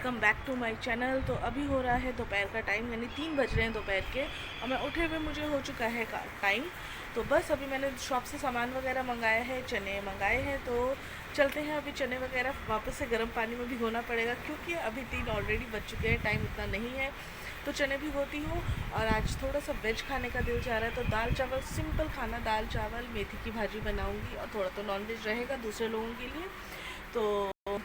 Welcome back to my channel. तो अभी हो रहा है दोपहर का टाइम, यानी 3 बज रहे हैं दोपहर के, और मैं उठे हुए मुझे हो चुका है टाइम। तो बस अभी मैंने शॉप से सामान वगैरह मंगाया है, चने मंगाए हैं, तो चलते हैं। अभी चने वगैरह वापस से गर्म पानी में भिगोना पड़ेगा, क्योंकि अभी 3 ऑलरेडी बज चुके हैं, टाइम इतना नहीं है। तो चने भिगोती हूँ। और आज थोड़ा सा वेज खाने का दिल चाह रहा है, तो दाल चावल, सिंपल खाना, दाल चावल, मेथी की भाजी बनाऊँगी, और थोड़ा तो नॉन वेज रहेगा दूसरे लोगों के लिए। तो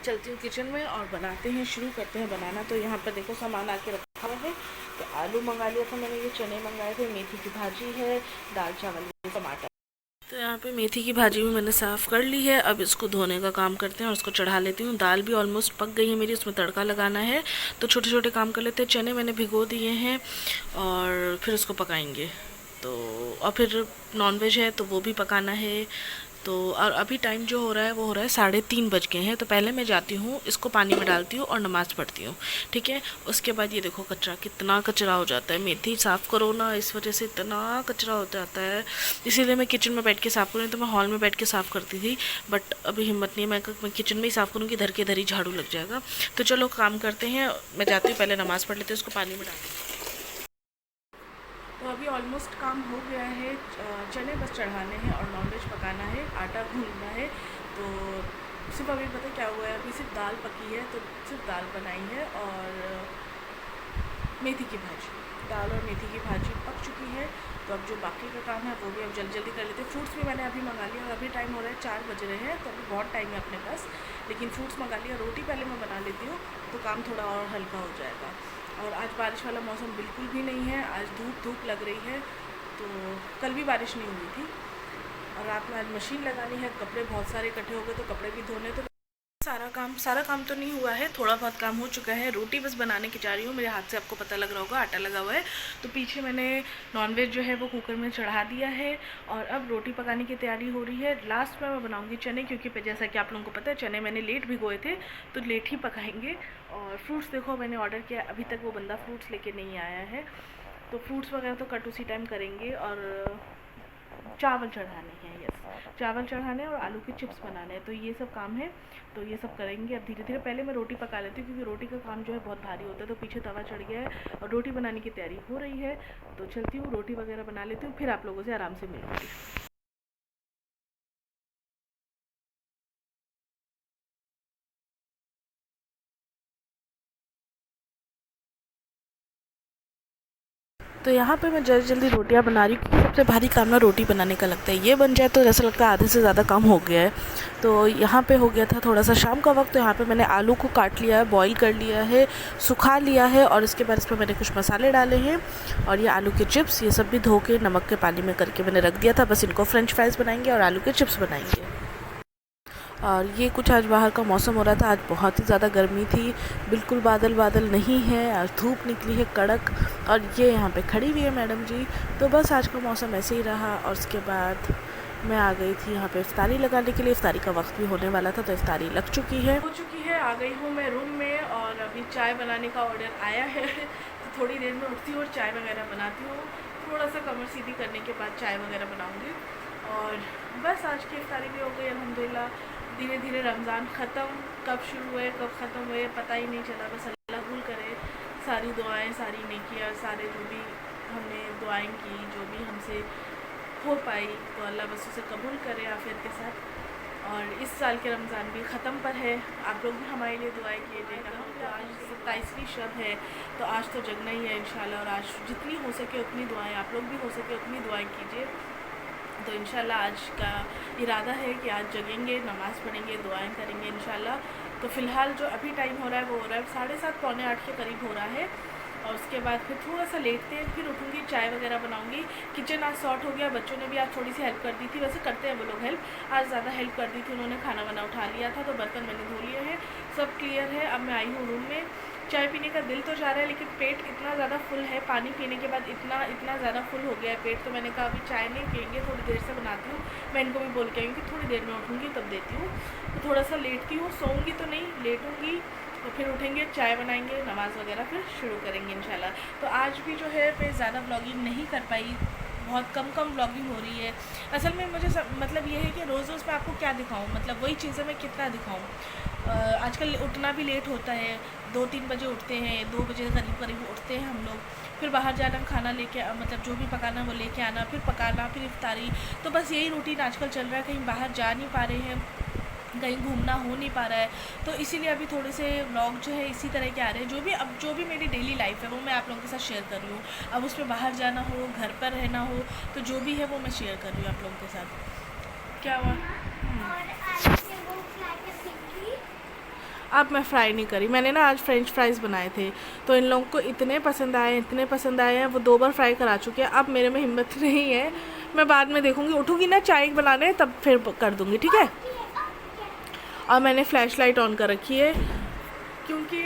चलती हूँ किचन में और बनाते हैं, शुरू करते हैं बनाना। तो यहाँ पर देखो सामान आके रखा हुआ है। तो आलू मंगा लिया था मैंने, ये चने मंगाए थे, मेथी की भाजी है, दाल चावल, टमाटर। तो यहाँ पे मेथी की भाजी भी मैंने साफ़ कर ली है। अब इसको धोने का काम करते हैं और उसको चढ़ा लेती हूँ। दाल भी ऑलमोस्ट पक गई है मेरी, उसमें तड़का लगाना है, तो छोटे छोटे काम कर लेते हैं। चने मैंने भिगो दिए हैं और फिर उसको पकाएंगे। तो और फिर नॉनवेज है तो वो भी पकाना है। तो और अभी टाइम जो हो रहा है वो हो रहा है 3:30 बज गए हैं। तो पहले मैं जाती हूँ, इसको पानी में डालती हूँ और नमाज़ पढ़ती हूँ, ठीक है। उसके बाद ये देखो कचरा, कितना कचरा हो जाता है। मेथी साफ़ करो ना, इस वजह से इतना कचरा हो जाता है। इसीलिए मैं किचन में बैठ के साफ़ करूँ, तो मैं हॉल में बैठ के साफ़ करती थी, बट अभी हिम्मत नहीं है। मैं किचन में ही साफ़ करूँगी, धर के धर ही झाड़ू लग जाएगा। तो चलो काम करते हैं, मैं जाती हूँ, पहले नमाज़ पढ़ लेती हूँ, उसको पानी में डालती हूँ। तो अभी ऑलमोस्ट काम हो गया है। चने बस चढ़ाने हैं और नॉनवेज पकाना है, आटा गूंदना है। तो सिर्फ अभी पता क्या हुआ है, अभी सिर्फ दाल पकी है, तो सिर्फ दाल बनाई है और मेथी की भाजी, दाल और मेथी की भाजी पक चुकी है। तो अब जो बाकी का काम है वो भी अब जल्दी जल्दी कर लेते हैं। फ्रूट्स भी मैंने अभी मंगा लिया, और अभी टाइम हो रहा है 4 बज रहे हैं, तो अभी बहुत टाइम है अपने पास, लेकिन फ्रूट्स मंगा लिया। रोटी पहले मैं बना लेती हूँ, तो काम थोड़ा और हल्का हो जाएगा। और आज बारिश वाला मौसम बिल्कुल भी नहीं है, आज धूप लग रही है। तो कल भी बारिश नहीं हुई थी। और रात में आज मशीन लगानी है, कपड़े बहुत सारे इकट्ठे हो गए, तो कपड़े भी धोने। तो सारा काम तो नहीं हुआ है, थोड़ा बहुत काम हो चुका है। रोटी बस बनाने की जा रही हूँ, मेरे हाथ से आपको पता लग रहा होगा आटा लगा हुआ है। तो पीछे मैंने नॉनवेज जो है वो कुकर में चढ़ा दिया है, और अब रोटी पकाने की तैयारी हो रही है। लास्ट में मैं बनाऊँगी चने, क्योंकि जैसा कि आप लोगों को पता है चने मैंने लेट भिगोए थे, तो लेट ही पकाएंगे। और फ्रूट्स देखो मैंने ऑर्डर किया, अभी तक वो बंदा फ्रूट्स लेके नहीं आया है। तो फ्रूट्स वगैरह तो कट उसी टाइम करेंगे। और चावल चढ़ाने हैं, यस, चावल चढ़ाने और आलू के चिप्स बनाने हैं, तो ये सब काम है। तो ये सब करेंगे अब धीरे धीरे। पहले मैं रोटी पका लेती हूँ, क्योंकि रोटी का काम जो है बहुत भारी होता है। तो पीछे तवा चढ़ गया है और रोटी बनाने की तैयारी हो रही है। तो चलती हूँ, रोटी वगैरह बना लेती हूँ, फिर आप लोगों से आराम से मिलूँगी। तो यहाँ पे मैं जल्दी जल्दी रोटियाँ बना रही हूँ, क्योंकि सबसे भारी काम ना रोटी बनाने का लगता है। ये बन जाए तो ऐसा लगता है आधे से ज़्यादा काम हो गया है। तो यहाँ पे हो गया था थोड़ा सा शाम का वक्त। तो यहाँ पे मैंने आलू को काट लिया है, बॉईल कर लिया है, सुखा लिया है, और इसके बाद इसमें मैंने कुछ मसाले डाले हैं। और ये आलू के चिप्स, ये सब भी धो के नमक के पानी में करके मैंने रख दिया था। बस इनको फ्रेंच फ्राइज़ बनाएंगे और आलू के चिप्स बनाएंगे। और ये कुछ आज बाहर का मौसम हो रहा था, आज बहुत ही ज़्यादा गर्मी थी, बिल्कुल बादल बादल नहीं है, आज धूप निकली है कड़क। और ये यहाँ पे खड़ी हुई है मैडम जी। तो बस आज का मौसम ऐसे ही रहा। और उसके बाद मैं आ गई थी यहाँ पे इफ्तारी लगाने के लिए। इफ्तारी का वक्त भी होने वाला था, तो इफ्तारी लग चुकी है, आ गई हूँ मैं रूम में। और अभी चाय बनाने का ऑर्डर आया है, तो थोड़ी देर में उठती हूँ और चाय वगैरह बनाती हूँ। थोड़ा सा कमर सीधी करने के बाद चाय वगैरह बनाऊँगी। और बस आज की इफ्तारी भी हो गई अल्हम्दुलिल्लाह। धीरे धीरे रमज़ान ख़त्म, कब शुरू हुए कब ख़त्म हुए पता ही नहीं चला। बस अल्लाह कबूल करे सारी दुआएं, सारी नेकियां, सारे जो भी हमने दुआएं की, जो भी हमसे हो पाई, तो अल्लाह बस उसे कबूल करे आफियत के साथ। और इस साल के रमज़ान भी ख़त्म पर है, आप लोग भी हमारे लिए दुआएं कीजिएगा। तो आज 27वीं शब है, तो आज तो जगना ही है इंशाल्लाह। और आज जितनी हो सके उतनी दुआएं, आप लोग भी हो सके उतनी दुआएं कीजिए। तो इंशाल्लाह आज का इरादा है कि आज जगेंगे, नमाज़ पढ़ेंगे, दुआएं करेंगे इंशाल्लाह। तो फ़िलहाल जो अभी टाइम हो रहा है वो हो रहा है 7:30 पौने 8 के करीब हो रहा है। और उसके बाद फिर थोड़ा सा लेटते हैं, फिर उठूँगी, चाय वगैरह बनाऊँगी। किचन आज सॉर्ट हो गया, बच्चों ने भी आज थोड़ी सी हेल्प कर दी थी, वैसे करते हैं वो लोग हेल्प, आज ज़्यादा हेल्प कर दी थी उन्होंने। खाना वाना उठा लिया था, तो बर्तन मैंने धो लिए हैं, सब क्लियर है। अब मैं आई हूँ रूम में। चाय पीने का दिल तो जा रहा है, लेकिन पेट इतना ज़्यादा फुल है, पानी पीने के बाद इतना ज़्यादा फुल हो गया है पेट। तो मैंने कहा अभी चाय नहीं पियेंगे, थोड़ी देर से बनाती हूँ। मैं इनको भी बोल के आई हूँ कि थोड़ी देर में उठूँगी तब देती हूँ। तो थोड़ा सा लेटती हूँ, सोऊंगी तो नहीं, लेटूँगी, तो फिर उठेंगे, चाय बनाएंगे, नमाज़ वगैरह फिर शुरू करेंगे इंशाल्लाह। तो आज भी जो है मैं ज़्यादा व्लॉगिंग नहीं कर पाई, बहुत कम व्लॉगिंग हो रही है। असल में मुझे मतलब ये है कि रोज़ रोज़ मैं आपको क्या दिखाऊँ, मतलब वही चीज़ें मैं कितना दिखाऊँ। आजकल उठना भी लेट होता है, 2-3 बजे उठते हैं, 2 बजे करीब करीब उठते हैं हम लोग। फिर बाहर जाना, खाना लेके मतलब जो भी पकाना वो लेके आना, फिर पकाना, फिर इफ्तारी। तो बस यही रूटीन आजकल चल रहा है, कहीं बाहर जा नहीं पा रहे हैं, कहीं घूमना हो नहीं पा रहा है। तो इसीलिए अभी थोड़े से व्लॉग जो है इसी तरह के आ रहे हैं, जो भी मेरी डेली लाइफ है वो मैं आप लोगों के साथ शेयर कर रही हूँ। अब उसमें बाहर जाना हो, घर पर रहना हो, तो जो भी है वो मैं शेयर कर रही हूँ आप लोगों के साथ। क्या हुआ? अब मैं फ्राई नहीं करी, मैंने ना आज फ्रेंच फ्राइज़ बनाए थे, तो इन लोगों को इतने पसंद आए, इतने पसंद आए हैं, वो 2 बार फ्राई करा चुके हैं। अब मेरे में हिम्मत नहीं है, मैं बाद में देखूँगी, उठूँगी ना चाय बनाने तब फिर कर दूँगी, ठीक है। और मैंने फ्लैश लाइट ऑन कर रखी है क्योंकि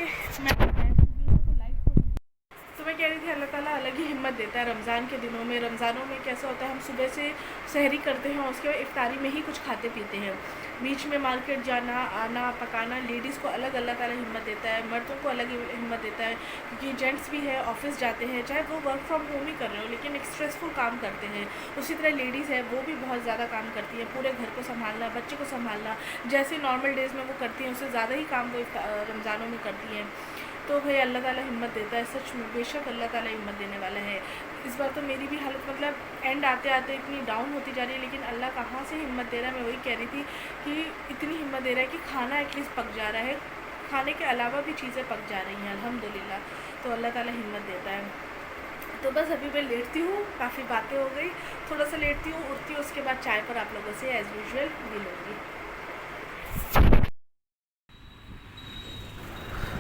तो मैं कह रही थी अल्लाह ताला अलग ही हिम्मत देता है रमज़ान के दिनों में। रमज़ानों में कैसा होता है, हम सुबह से सहरी करते हैं, उसके बाद इफ्तारी में ही कुछ खाते पीते हैं। बीच में मार्केट जाना, आना, पकाना, लेडीज़ को अलग अल्लाह ताला हिम्मत देता है, मर्दों को अलग हिम्मत देता है, क्योंकि जेंट्स भी है, ऑफिस जाते हैं, चाहे वो वर्क फ्रॉम होम ही कर रहे हो, लेकिन एक स्ट्रेसफुल काम करते हैं। उसी तरह लेडीज़ है, वो भी बहुत ज़्यादा काम करती है, पूरे घर को संभालना, बच्चे को संभालना, जैसे नॉर्मल डेज़ में वो करती हैं उससे ज़्यादा ही काम वो रमज़ानों में करती हैं। तो भाई अल्लाह ताला हिम्मत देता है, सच में बेशक अल्लाह ताला हिम्मत देने वाला है। इस बार तो मेरी भी हालत मतलब एंड आते आते इतनी डाउन होती जा रही है, लेकिन अल्लाह कहाँ से हिम्मत दे रहा है। मैं वही कह रही थी कि इतनी हिम्मत दे रहा है कि खाना एटलीस्ट पक जा रहा है, खाने के अलावा भी चीज़ें पक जा रही हैं अल्हम्दुलिल्लाह। तो अल्लाह ताला हिम्मत देता है। तो बस अभी मैं लेटती हूँ, काफ़ी बातें हो गई, थोड़ा सा लेटती हूँ, उठती हूँ, उसके बाद चाय पर आप लोगों से एज़ यूजुअल मिलूँगी।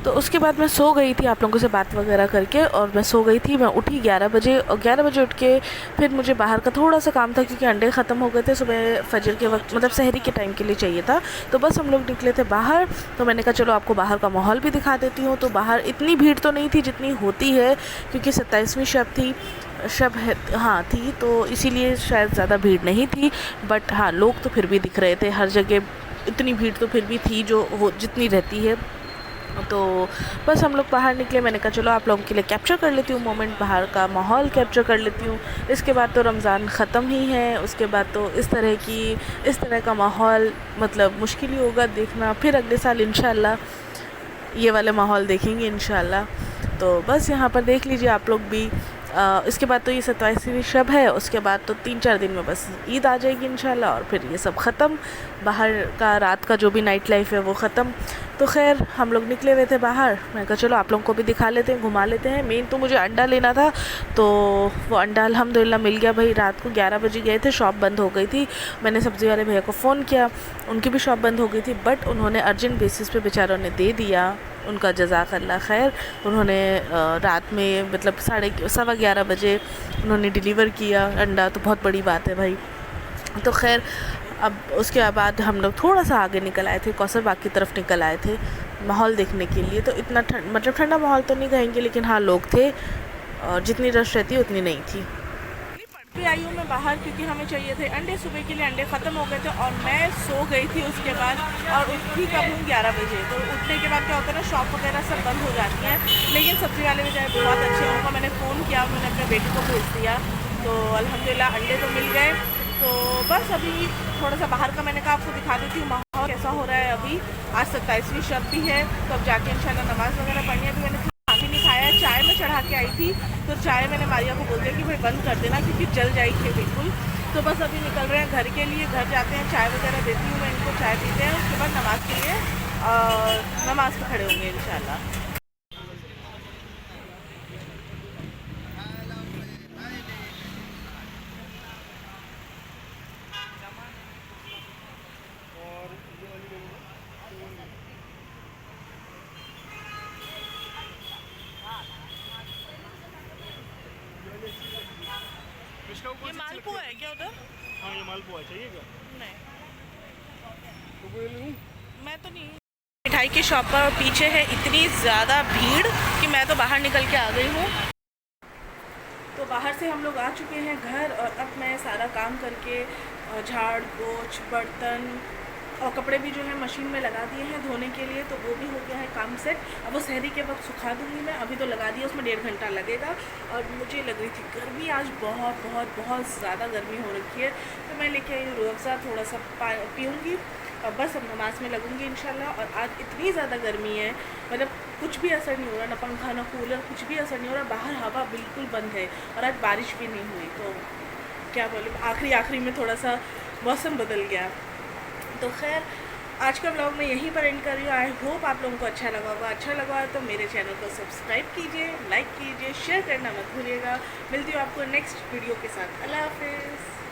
तो उसके बाद मैं सो गई थी आप लोगों से बात वगैरह करके, और मैं सो गई थी। मैं उठी 11 बजे, और 11 बजे उठ के फिर मुझे बाहर का थोड़ा सा काम था, क्योंकि अंडे ख़त्म हो गए थे सुबह फजर के वक्त, मतलब सहरी के टाइम के लिए चाहिए था। तो बस हम लोग निकले थे बाहर, तो मैंने कहा चलो आपको बाहर का माहौल भी दिखा देती हूँ। तो बाहर इतनी भीड़ तो नहीं थी जितनी होती है, क्योंकि 27वीं शब थी, शब है हाँ थी, तो इसीलिए शायद ज़्यादा भीड़ नहीं थी। बट हाँ, लोग तो फिर भी दिख रहे थे हर जगह, इतनी भीड़ तो फिर भी थी जो जितनी रहती है। तो बस हम लोग बाहर निकले, मैंने कहा चलो आप लोगों के लिए कैप्चर कर लेती हूँ मोमेंट, बाहर का माहौल कैप्चर कर लेती हूँ। इसके बाद तो रमज़ान ख़त्म ही है, उसके बाद तो इस तरह का माहौल मतलब मुश्किल ही होगा देखना। फिर अगले साल इंशाल्लाह ये वाले माहौल देखेंगे इंशाल्लाह। तो बस यहाँ पर देख लीजिए आप लोग भी। इसके बाद तो ये 27वीं शब है, उसके बाद तो 3-4 दिन में बस ईद आ जाएगी इंशाल्लाह, और फिर ये सब ख़त्म, बाहर का रात का जो भी नाइट लाइफ है वो ख़त्म। तो खैर हम लोग निकले हुए थे बाहर, मैं कहा चलो आप लोगों को भी दिखा लेते हैं, घुमा लेते हैं। मेन तो मुझे अंडा लेना था, तो वो अंडा अल्हम्दुलिल्लाह मिल गया भाई। रात को 11 बजे गए थे, शॉप बंद हो गई थी। मैंने सब्ज़ी वाले भैया को फ़ोन किया, उनकी भी शॉप बंद हो गई थी, बट उन्होंने अर्जेंट बेसिस पे बेचारों ने दे दिया, उनका जज़ाकल्लाह खैर। उन्होंने रात में मतलब 11:15 बजे उन्होंने डिलीवर किया अंडा, तो बहुत बड़ी बात है भाई। तो खैर अब उसके बाद हम लोग थोड़ा सा आगे निकल आए थे, कौसर बाग की तरफ निकल आए थे माहौल देखने के लिए। तो इतना मतलब ठंडा माहौल तो नहीं कहेंगे, लेकिन हाँ लोग थे, और जितनी रश रहती उतनी नहीं थी। भी आई हूँ मैं बाहर, क्योंकि हमें चाहिए थे अंडे, सुबह के लिए अंडे ख़त्म हो गए थे, और मैं सो गई थी उसके बाद, और उठी कब हूँ 11 बजे। तो उठने के बाद क्या होता है ना, शॉप वगैरह सब बंद हो जाती हैं, लेकिन सब्ज़ी वाले भी चाहे बहुत अच्छे हैं, उनको मैंने फ़ोन किया, उन्होंने अपने बेटे को भेज दिया, तो अल्हम्दुलिल्लाह अंडे तो मिल गए। तो बस अभी थोड़ा सा बाहर का मैंने कहा आपको दिखा देती हूँ माहौल कैसा हो रहा है। अभी आज 27वीं शब भी है, तो अब जाके इंशाल्लाह नमाज़ वगैरह पढ़नी है। अभी मैंने खाना नहीं खाया है, चाय में चढ़ा के आई थी, तो चाय मैंने मारिया को बोल दिया कि भाई बंद कर देना, क्योंकि जल जाएगी बिल्कुल। तो बस अभी निकल रहे हैं घर के लिए, घर जाते हैं, चाय वगैरह देती हूँ मैं इनको, चाय पीते हैं, उसके बाद नमाज़ के लिए नमाज़ पे खड़े होंगे इंशाल्लाह। ये मालपुआ है क्या उधर? हाँ ये मालपुआ चाहिएगा? नहीं तो वो लूँ? मैं तो नहीं। मिठाई की शॉप पर पीछे है इतनी ज़्यादा भीड़ कि मैं तो बाहर निकल के आ गई हूँ। तो बाहर से हम लोग आ चुके हैं घर, और अब मैं सारा काम करके झाड़ पोंछ बर्तन और कपड़े भी जो है मशीन में लगा दिए हैं धोने के लिए, तो वो भी हो गया है काम सेट। अब वो सहरी के वक्त सुखा दूँगी मैं, अभी तो लगा दिया, उसमें 1.5 घंटा लगेगा। और मुझे लग रही थी गर्मी, आज बहुत बहुत बहुत ज़्यादा गर्मी हो रखी है, तो मैं लेके आई रूह अफ़ज़ा, थोड़ा सा पीऊँगी, और बस अब नमाज में लगूंगी इंशाल्लाह। और आज इतनी ज़्यादा गर्मी है, मतलब कुछ भी असर नहीं हो रहा, ना पंखा ना कूलर, कुछ भी असर नहीं हो रहा, बाहर हवा बिल्कुल बंद है और आज बारिश भी नहीं हुई। तो क्या बोलूँ, आखिरी में थोड़ा सा मौसम बदल गया। तो खैर आज का व्लॉग मैं यहीं पर एंड कर रही हूँ। आई होप आप लोगों को अच्छा लगा होगा। अच्छा लगा तो मेरे चैनल को सब्सक्राइब कीजिए, लाइक कीजिए, शेयर करना मत भूलिएगा। मिलती हूँ आपको नेक्स्ट वीडियो के साथ। अल्लाह हाफिज़।